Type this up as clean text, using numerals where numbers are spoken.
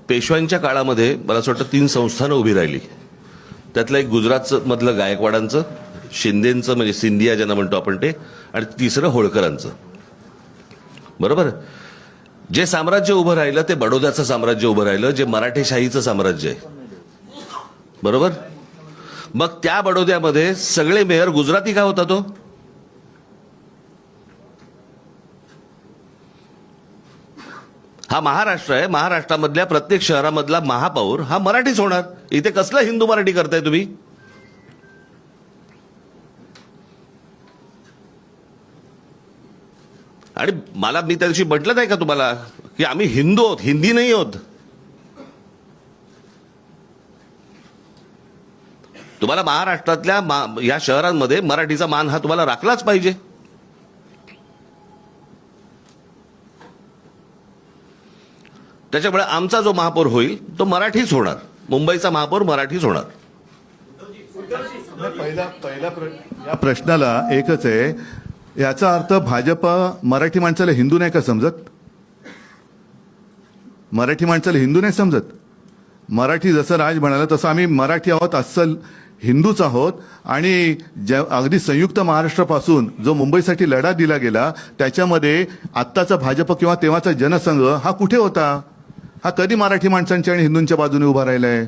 पेशव्यांच्या काळामध्ये मला असं वाटतं 3 संस्थानं उभी राहिली. त्यातलं एक गुजरातचं मधलं गायकवाडांचं, शिंदेचं म्हणजे सिंधिया ज्यांना म्हणतो आपण ते, आणि तिसरं होळकरांचं. बरोबर. जे साम्राज्य उभं राहिलं ते बडोद्याचं साम्राज्य उभं राहिलं, जे मराठेशाहीचं साम्राज्य आहे. बरोबर. मग त्या बडोद्यामध्ये सगळे मेयर गुजराती का होता तो? हा महाराष्ट्र आहे. महाराष्ट्रामधल्या प्रत्येक शहरामधला महापौर हा मराठीच होणार. इथे कसलं हिंदू मराठी करताय तुम्ही? आणि मला मी त्या दिवशी म्हटलं नाही का तुम्हाला की आम्ही हिंदू आहोत, हिंदी नाही आहोत. तुम्हाला महाराष्ट्रातल्या या शहरांमध्ये मराठीचा मान हा तुम्हाला राखलाच पाहिजे. त्याच्यामुळे आमचा जो महापौर होईल तो मराठीच होणार. मुंबईचा महापौर मराठीच होणार. या प्रश्नाला एकच आहे, याचा अर्थ भाजप मराठी माणसाला हिंदू नाही का समजत? मराठी माणसाला हिंदू नाही समजत. मराठी जसं राज म्हणाला तसं आम्ही मराठी आहोत, अस्सल हिंदूच आहोत. आणि अगदी संयुक्त महाराष्ट्रापासून जो मुंबईसाठी लढा दिला गेला त्याच्यामध्ये आत्ताचा भाजप किंवा तेव्हाचा जनसंघ हा कुठे होता? हा कधी मराठी माणसांच्या आणि हिंदूंच्या बाजूने उभा राहिलाय?